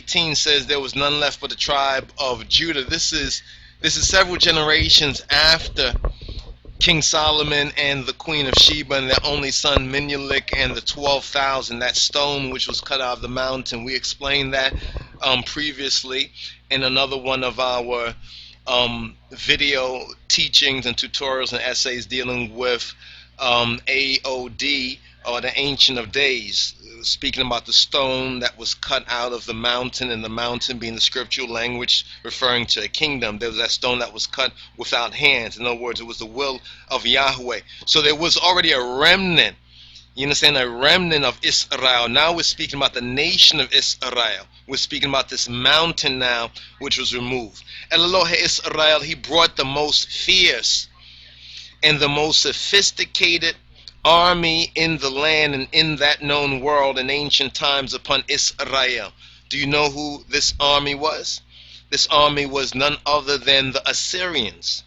18 says there was none left but the tribe of Judah. This is several generations after King Solomon and the Queen of Sheba and their only son Menelik and the 12,000, that stone which was cut out of the mountain. We explained that previously in another one of our video teachings and tutorials and essays dealing with AOD, or the Ancient of Days, speaking about the stone that was cut out of the mountain, and the mountain being the scriptural language referring to a kingdom. There was that stone that was cut without hands. In other words, it was the will of Yahweh. So there was already a remnant, you understand, a remnant of Israel. Now we're speaking about the nation of Israel. We're speaking about this mountain now which was removed. Elohe Israel, he brought the most fierce and the most sophisticated army in the land and in that known world in ancient times upon Israel. Do you know who this army was? This army was none other than the Assyrians.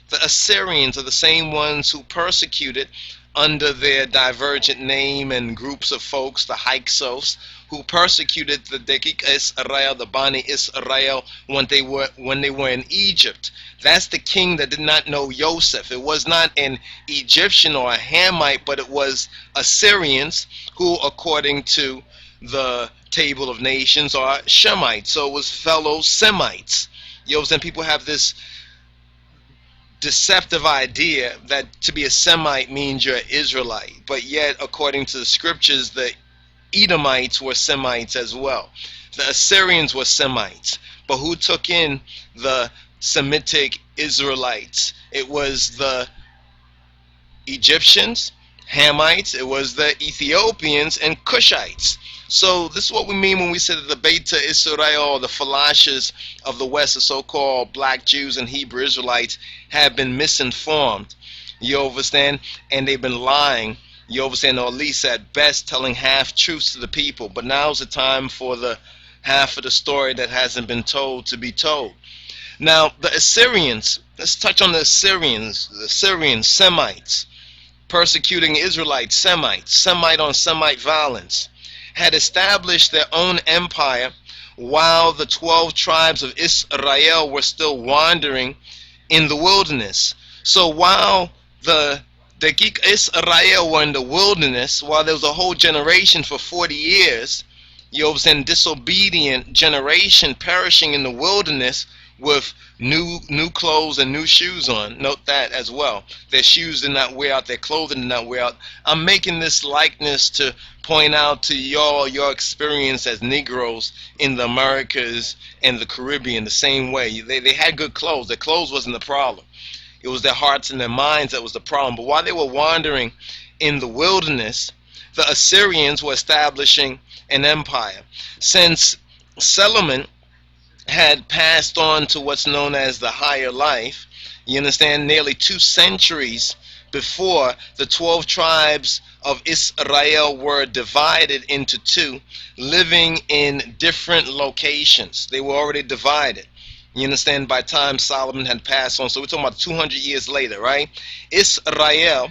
The Assyrians are the same ones who persecuted under their divergent name and groups of folks, the Hyksos, who persecuted the Dekik Israel, the Bani Israel, when they were in Egypt. That's the king that did not know Joseph. It was not an Egyptian or a Hamite, but it was Assyrians who, according to the Table of Nations, are Shemites. So it was fellow Semites. You know what I'm saying? People have this deceptive idea that to be a Semite means you're an Israelite, but yet according to the scriptures the Edomites were Semites as well. The Assyrians were Semites, but who took in the Semitic Israelites? It was the Egyptians, Hamites, it was the Ethiopians, and Cushites. So this is what we mean when we say that the Beta Israel, the Falashas of the West, the so-called black Jews and Hebrew Israelites, have been misinformed, you understand, and they've been lying, you understand, or at least at best telling half-truths to the people. But now's the time for the half of the story that hasn't been told to be told. Now, the Assyrians, let's touch on the Assyrians, Semites, persecuting Israelites, Semites, Semite on Semite violence, had established their own empire while the 12 tribes of Israel were still wandering in the wilderness. So while the Dekik Israel were in the wilderness, while there was a whole generation for 40 years, you know, disobedient generation perishing in the wilderness with new clothes and new shoes on. Note that as well. Their shoes did not wear out, their clothing did not wear out. I'm making this likeness to point out to y'all your experience as Negroes in the Americas and the Caribbean the same way. They had good clothes. Their clothes wasn't the problem. It was their hearts and their minds that was the problem. But while they were wandering in the wilderness, the Assyrians were establishing an empire. Since Solomon had passed on to what's known as the higher life, you understand, nearly 2 centuries before, the 12 tribes of Israel were divided into 2, living in different locations. They were already divided, you understand, by time Solomon had passed on. So we're talking about 200 years later, right? Israel,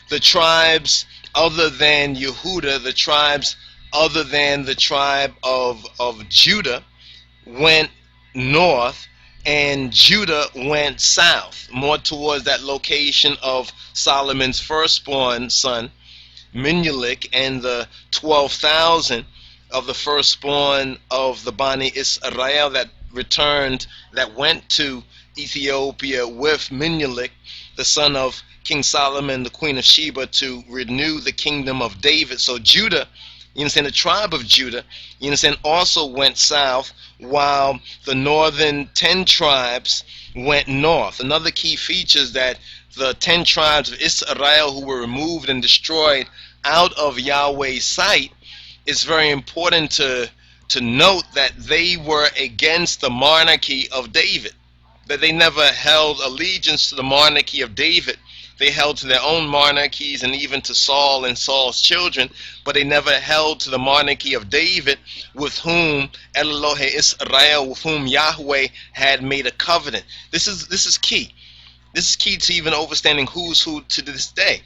the tribes other than Yehuda, the tribes other than the tribe of Judah, went north, and Judah went south, more towards that location of Solomon's firstborn son, Menelik, and the 12,000 of the firstborn of the Bani Israel that returned, that went to Ethiopia with Menelik, the son of King Solomon, the Queen of Sheba, to renew the kingdom of David. So Judah, you understand, the tribe of Judah, you understand, also went south, while the northern 10 tribes went north. Another key feature is that the 10 tribes of Israel who were removed and destroyed out of Yahweh's sight, it's very important to note that they were against the monarchy of David, that they never held allegiance to the monarchy of David. They held to their own monarchies and even to Saul and Saul's children, but they never held to the monarchy of David, with whom Elohe Israel, with whom Yahweh had made a covenant. This is key. This is key to even understanding who's who to this day.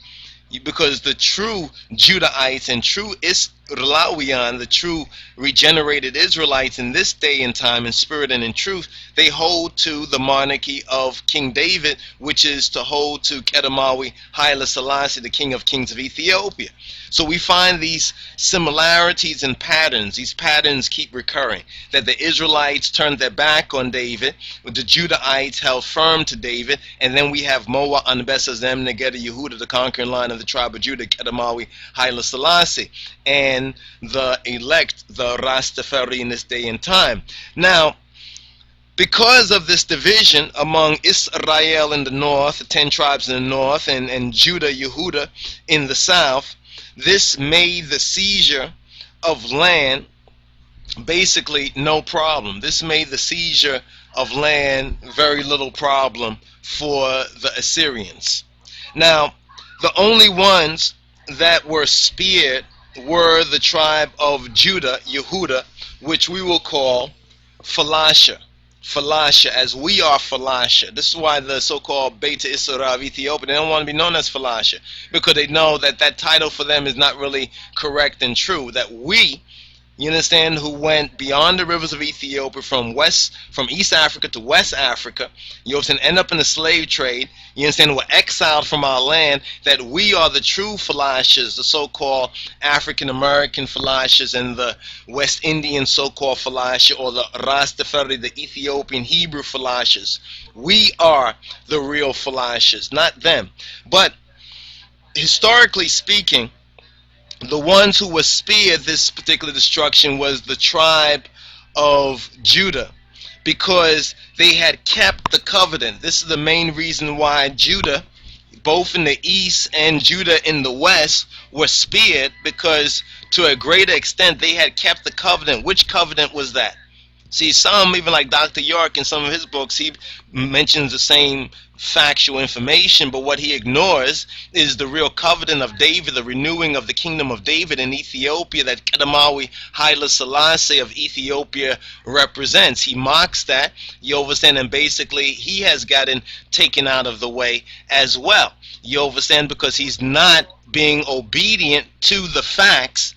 because the true Judahites and true Israelites, the true regenerated Israelites in this day and time in spirit and in truth, they hold to the monarchy of King David, which is to hold to Kedemawi Haile Selassie, the King of Kings of Ethiopia. So we find these similarities and patterns. These patterns keep recurring. That the Israelites turned their back on David, the Judahites held firm to David, and then we have Moa Anbesazem Negeda Yehuda, the conquering line of the tribe of Judah, Kedemawi Haile Selassie, and the elect, the Rastafari in this day and time. Now, because of this division among Israel in the north, the 10 tribes in the north, and Judah, Yehuda in the south, this made the seizure of land basically no problem. This made the seizure of land very little problem for the Assyrians. Now, the only ones that were spared were the tribe of Judah, Yehuda, which we will call Falasha. Falasha, as we are Falasha. This is why the so-called Beta Israel of Ethiopia, they don't want to be known as Falasha, because they know that that title for them is not really correct and true. That we, you understand, who went beyond the rivers of Ethiopia from East Africa to West Africa, you understand, end up in the slave trade, you understand, were exiled from our land, that we are the true Falashas, the so-called African American Falashas, and the West Indian so-called Falasha, or the Rastafari, the Ethiopian Hebrew Falashas. We are the real Falashas, not them. But historically speaking, the ones who were spared this particular destruction was the tribe of Judah, because they had kept the covenant. This is the main reason why Judah, both in the east and Judah in the west, were spared, because to a greater extent they had kept the covenant. Which covenant was that? See, some, even like Dr. York in some of his books, he mentions the same factual information, but what he ignores is the real covenant of David, the renewing of the kingdom of David in Ethiopia that Kedemawi Haile Selassie of Ethiopia represents. He mocks that, you understand, and basically he has gotten taken out of the way as well. You understand, because he's not being obedient to the facts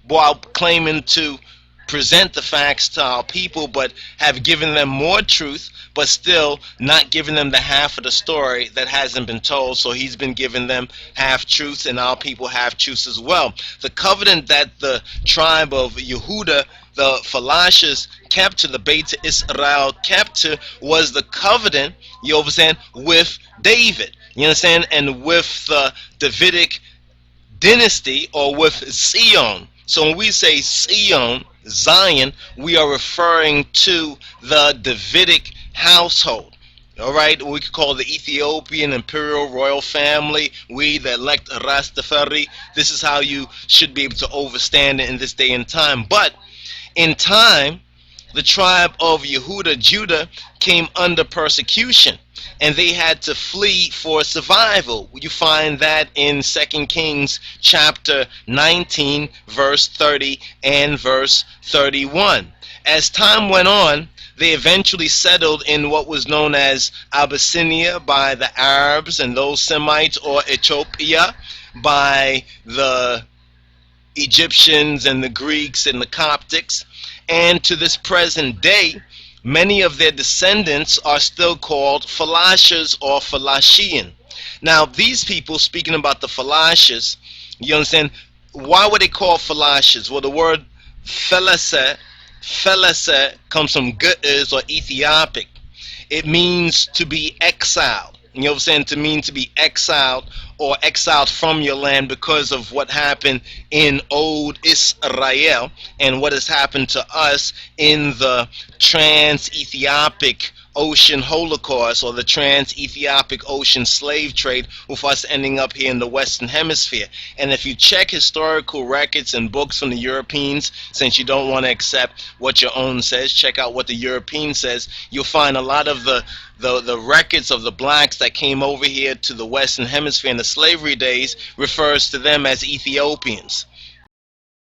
while claiming to present the facts to our people, but have given them more truth, but still not giving them the half of the story that hasn't been told. So he's been giving them half truths, and our people half truths as well. The covenant that the tribe of Yehuda, the Falashas, kept to, the Beta Israel kept to, was the covenant, you understand, with David, you understand, and with the Davidic dynasty, or with Zion. So when we say Zion, we are referring to the Davidic household. All right, we could call the Ethiopian imperial royal family, we the elect Rastafari. This is how you should be able to understand it in this day and time. But in time, the tribe of Yehuda, Judah, came under persecution, and they had to flee for survival. You find that in 2 Kings chapter 19, verse 30 and verse 31. As time went on, they eventually settled in what was known as Abyssinia by the Arabs and those Semites, or Ethiopia by the Egyptians and the Greeks and the Coptics. And to this present day, many of their descendants are still called Falashas or Falashian. Now, these people, speaking about the Falashas, you understand, why were they called Falashas? Well, the word Felase comes from Ge'ez or Ethiopic. It means to be exiled. You know what I'm saying? To mean to be exiled, or exiled from your land because of what happened in old Israel and what has happened to us in the trans-Ethiopic Ocean Holocaust, or the trans-Ethiopic Ocean slave trade, with us ending up here in the Western Hemisphere. And if you check historical records and books from the Europeans, since you don't want to accept what your own says, check out what the European says, you'll find a lot of the records of the blacks that came over here to the Western Hemisphere in the slavery days refers to them as Ethiopians.